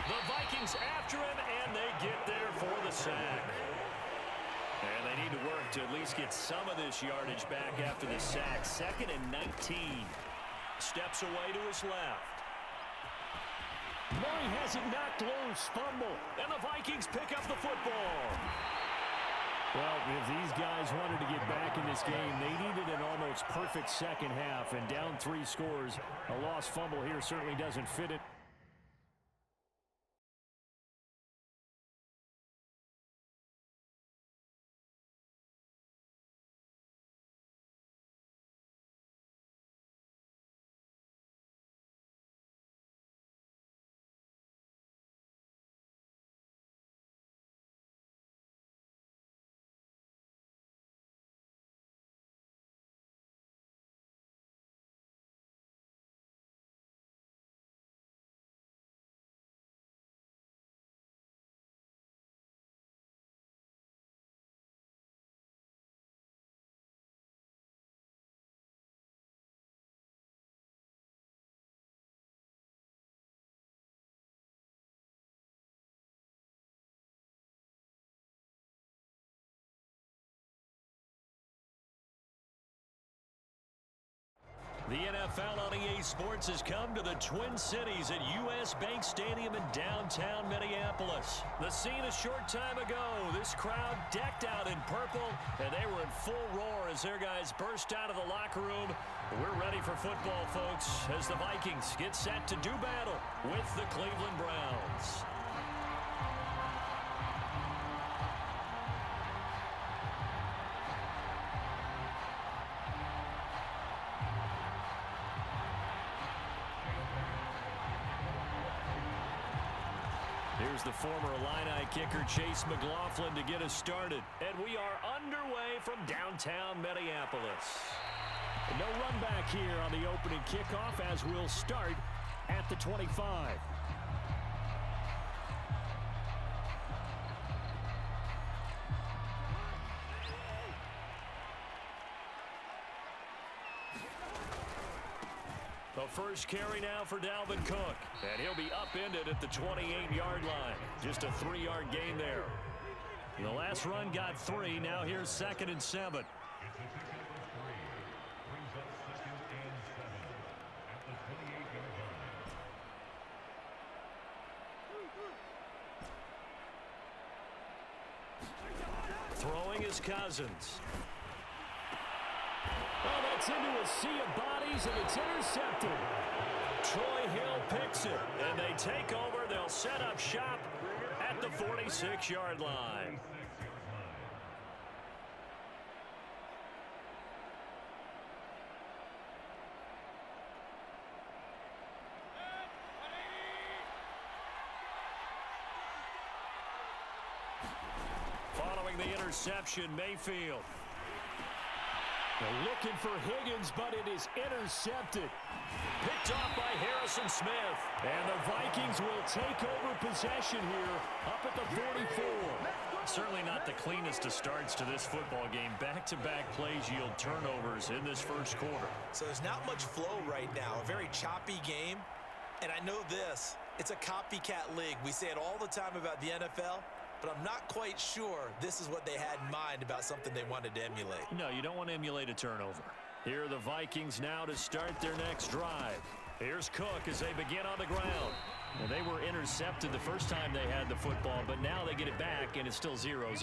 The Vikings after him, and they get there for the sack. And they need to work to at least get some of this yardage back after the sack. 2nd and 19. Steps away to his left. Murray has it knocked loose. Fumble. And the Vikings pick up the football. Well, if these guys wanted to get back in this game, they needed an almost perfect second half. And down 3 scores, a lost fumble here certainly doesn't fit it. The NFL on EA Sports has come to the Twin Cities at US Bank Stadium in downtown Minneapolis. The scene a short time ago, this crowd decked out in purple, and they were in full roar as their guys burst out of the locker room. We're ready for football, folks, as the Vikings get set to do battle with the Cleveland Browns. Here's the former Illini kicker, Chase McLaughlin, to get us started. And we are underway from downtown Minneapolis. No run back here on the opening kickoff as we'll start at the 25. The first carry now for Dalvin Cook. And he'll be upended at the 28-yard line. Just a 3-yard gain there. The last run got 3. Now here's 2nd and 7. Throwing is Cousins. Oh, that's into a sea of bodies, and it's intercepted. Troy Hill picks it, and they take over. They'll set up shop at the 46-yard line. Following the interception, Mayfield. They're looking for Higgins, but it is intercepted. Picked off by Harrison Smith. And the Vikings will take over possession here up at the 44. Certainly not the cleanest of starts to this football game. Back-to-back plays yield turnovers in this first quarter. So there's not much flow right now. A very choppy game. And I know this. It's a copycat league. We say it all the time about the NFL. But I'm not quite sure this is what they had in mind about something they wanted to emulate. No, you don't want to emulate a turnover. Here are the Vikings now to start their next drive. Here's Cook as they begin on the ground. Well, they were intercepted the first time they had the football, but now they get it back, and it's still 0-0.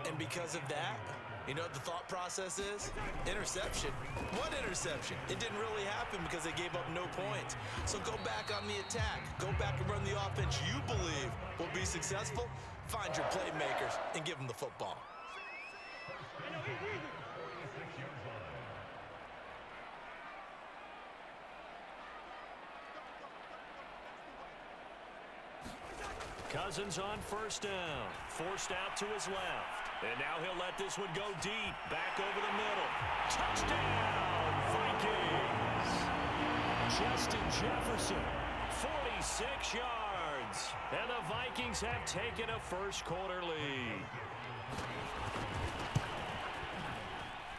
And because of that, you know what the thought process is? Interception. What interception? It didn't really happen because they gave up no points. So go back on the attack. Go back and run the offense you believe will be successful. Find your playmakers and give them the football. Cousins on first down. Forced out to his left. And now he'll let this one go deep. Back over the middle. Touchdown, Vikings! Justin Jefferson. 46 yards. And the Vikings have taken a first quarter lead.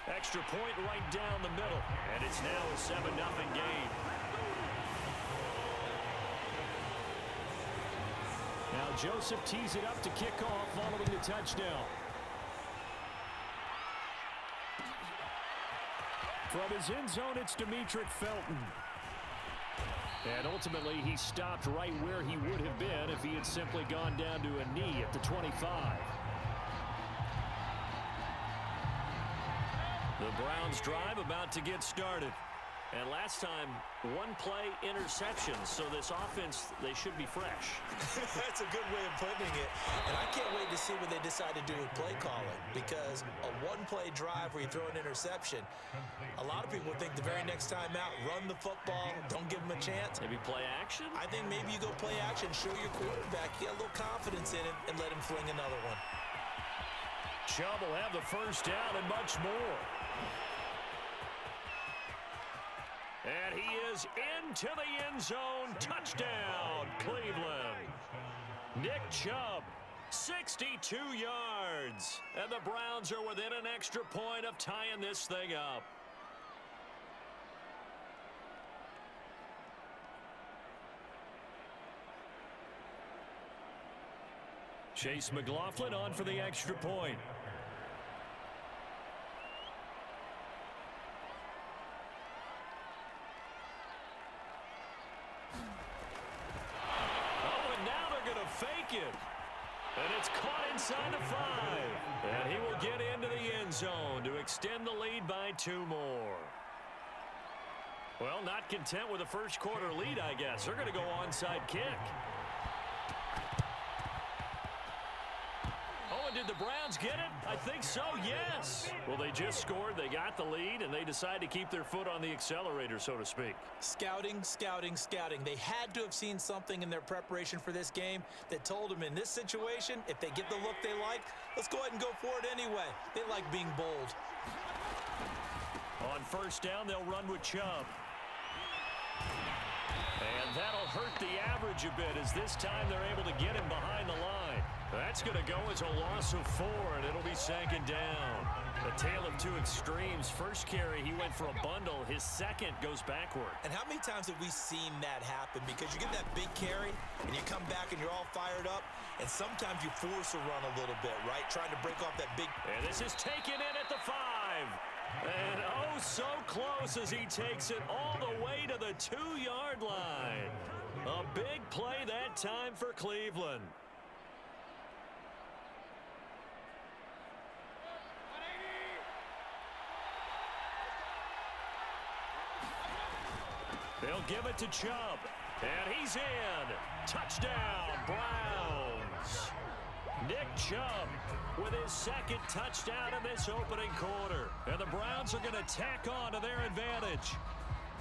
Extra point right down the middle. And it's now a 7-0 game. Now Joseph tees it up to kick off following the touchdown. From his end zone, it's Demetric Felton. And ultimately, he stopped right where he would have been if he had simply gone down to a knee at the 25. The Browns drive about to get started. And last time, one play interceptions. So this offense, they should be fresh. That's a good way of putting it. And I can't wait to see what they decide to do with play calling. Because a one-play drive where you throw an interception, a lot of people think the very next time out, run the football, don't give them a chance. Maybe play action? I think maybe you go play action, show your quarterback, get a little confidence in it, and let him fling another one. Chubb will have the first down and much more. And he is into the end zone. Touchdown, Cleveland. Nick Chubb, 62 yards. And the Browns are within an extra point of tying this thing up. Chase McLaughlin on for the extra point. Fake it. And it's caught inside the 5. And he will get into the end zone to extend the lead by 2 more. Well, not content with a first quarter lead, I guess. They're going to go onside kick. Oh, and did the Browns get it? I think so, yes. Well, they just scored, they got the lead, and they decide to keep their foot on the accelerator, so to speak. Scouting, scouting, scouting. They had to have seen something in their preparation for this game that told them in this situation, if they get the look they like, let's go ahead and go for it anyway. They like being bold. On first down, they'll run with Chubb. And that'll hurt the average a bit as this time they're able to get him behind the line. That's going to go as a loss of 4, and it'll be second down. A tale of two extremes. First carry, he went for a bundle. His second goes backward. And how many times have we seen that happen? Because you get that big carry, and you come back, and you're all fired up, and sometimes you force a run a little bit, right? Trying to break off that big... And this is taken in at the 5. And oh, so close as he takes it all the way to the 2-yard line. A big play that time for Cleveland. They'll give it to Chubb. And he's in. Touchdown, Browns. Nick Chubb with his second touchdown in this opening quarter. And the Browns are going to tack on to their advantage.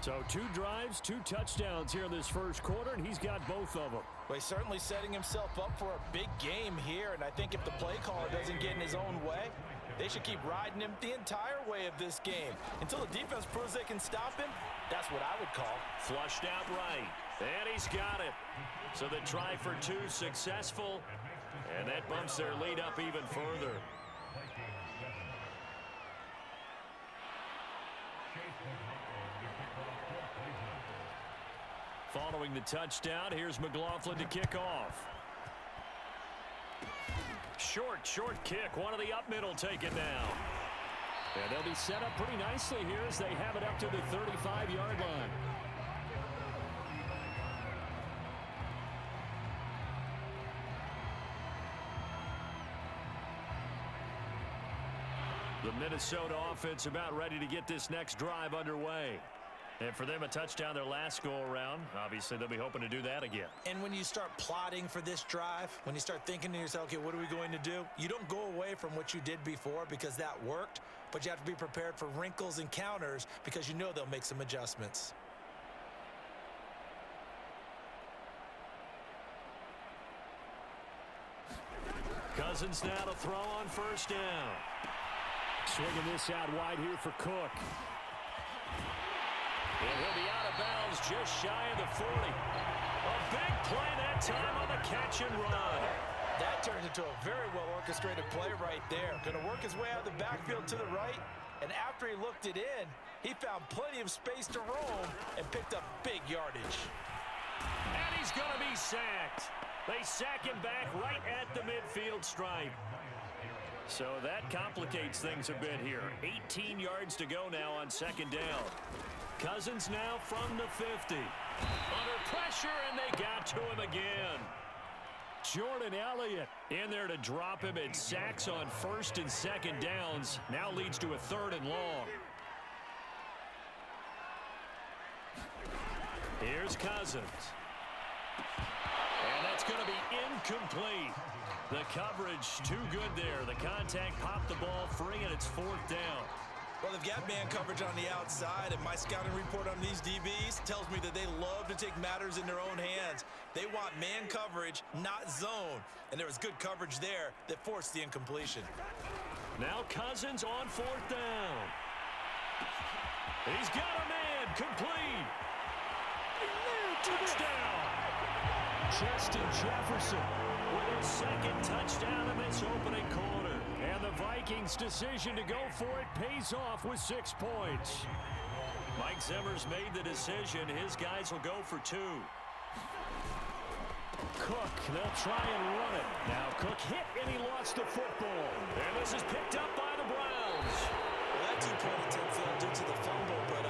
So 2 drives, 2 touchdowns here in this first quarter, and he's got both of them. Well, he's certainly setting himself up for a big game here, and I think if the play caller doesn't get in his own way, they should keep riding him the entire way of this game. Until the defense proves they can stop him, that's what I would call. Flushed out right, and he's got it. So the try for 2 successful, and that bumps their lead up even further. Following the touchdown, here's McLaughlin to kick off. Short kick. One of the up middle taken now. And they'll be set up pretty nicely here as they have it up to the 35-yard line. The Minnesota offense about ready to get this next drive underway. And for them, a touchdown their last go-around. Obviously, they'll be hoping to do that again. And when you start plotting for this drive, when you start thinking to yourself, okay, what are we going to do? You don't go away from what you did before because that worked, but you have to be prepared for wrinkles and counters because you know they'll make some adjustments. Cousins now to throw on first down. Swinging this out wide here for Cook. And he'll be out of bounds just shy of the 40. A big play that time on the catch and run. That turned into a very well-orchestrated play right there. Going to work his way out of the backfield to the right, and after he looked it in, he found plenty of space to roam and picked up big yardage. And he's going to be sacked. They sack him back right at the midfield stripe. So that complicates things a bit here. 18 yards to go now on second down. Cousins now from the 50. Under pressure, and they got to him again. Jordan Elliott in there to drop him. It sacks on first and second downs. Now leads to a third and long. Here's Cousins. And that's going to be incomplete. The coverage too good there. The contact popped the ball free, and it's fourth down. Well, they've got man coverage on the outside, and my scouting report on these DBs tells me that they love to take matters in their own hands. They want man coverage, not zone. And there was good coverage there that forced the incompletion. Now Cousins on fourth down. He's got a man complete. Touchdown. Justin Jefferson with his second touchdown in this opening quarter. And the Vikings' decision to go for it pays off with 6 points. Mike Zimmer's made the decision. His guys will go for 2. Cook, they'll try and run it. Now Cook hit and he lost the football. And this is picked up by the Browns. Well, that 2-point attempt failed due to the fumble, but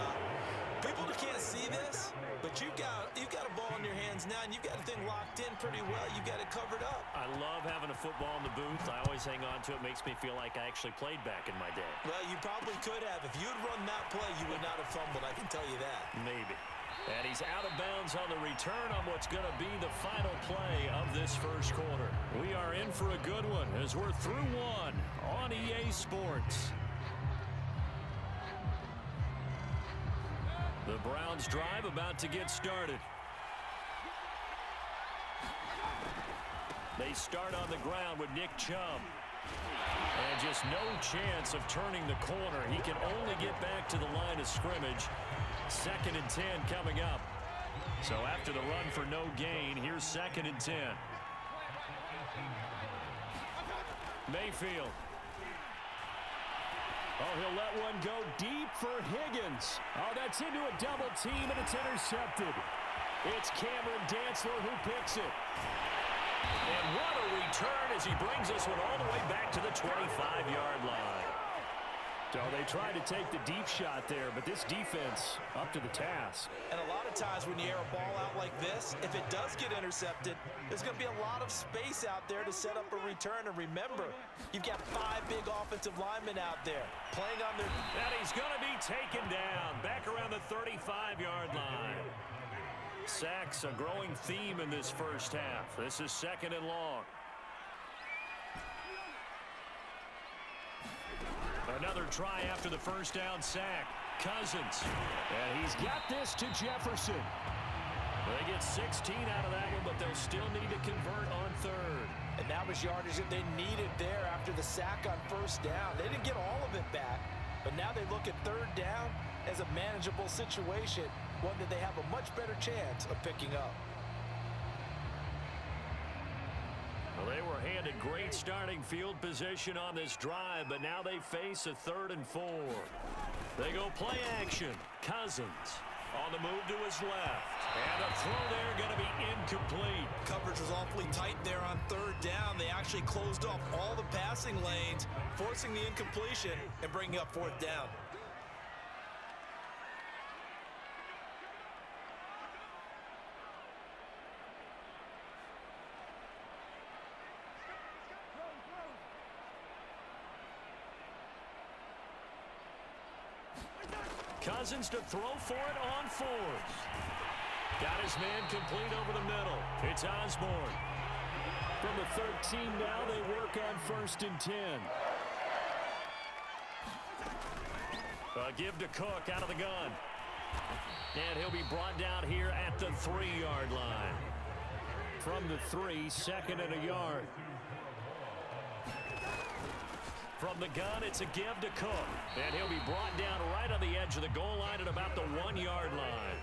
people can't see this, but you've got a ball in your hands now, and you've got the thing locked in pretty well. You've got it covered up. I love having a football in the booth. I always hang on to it. Makes me feel like I actually played back in my day. Well, you probably could have. If you'd run that play, you would not have fumbled, I can tell you that. Maybe. And he's out of bounds on the return on what's going to be the final play of this first quarter. We are in for a good one as we're through one on EA Sports. The Browns drive about to get started. They start on the ground with Nick Chubb. And just no chance of turning the corner. He can only get back to the line of scrimmage. 2nd and 10 coming up. So after the run for no gain, here's 2nd and 10. Mayfield. Oh, he'll let one go deep for Higgins. Oh, that's into a double team, and it's intercepted. It's Cameron Dantzler who picks it. And what a return as he brings this one all the way back to the 25-yard line. So they tried to take the deep shot there, but this defense up to the task. And a lot of times when you air a ball out like this, if it does get intercepted, there's going to be a lot of space out there to set up a return. And remember, you've got 5 big offensive linemen out there playing on their... And he's going to be taken down back around the 35-yard line. Sacks a growing theme in this first half. This is 2nd and long. Another try after the first down sack. Cousins. And he's got this to Jefferson. They get 16 out of that one, but they'll still need to convert on 3rd. And that was yardage that they needed there after the sack on first down. They didn't get all of it back, but now they look at 3rd down as a manageable situation, one that they have a much better chance of picking up. Well, they were handed great starting field position on this drive, but now they face a 3rd and 4. They go play action. Cousins on the move to his left. And a throw there going to be incomplete. Coverage was awfully tight there on 3rd down. They actually closed off all the passing lanes, forcing the incompletion and bringing up 4th down. Cousins to throw for it on 4th. Got his man complete over the middle. It's Osborne. From the 13 now, they work on 1st and 10. Give to Cook out of the gun. And he'll be brought down here at the 3-yard line. From the 3, 2nd and a yard. From the gun, it's a give to Cook. And he'll be brought down right on the edge of the goal line at about the 1-yard line.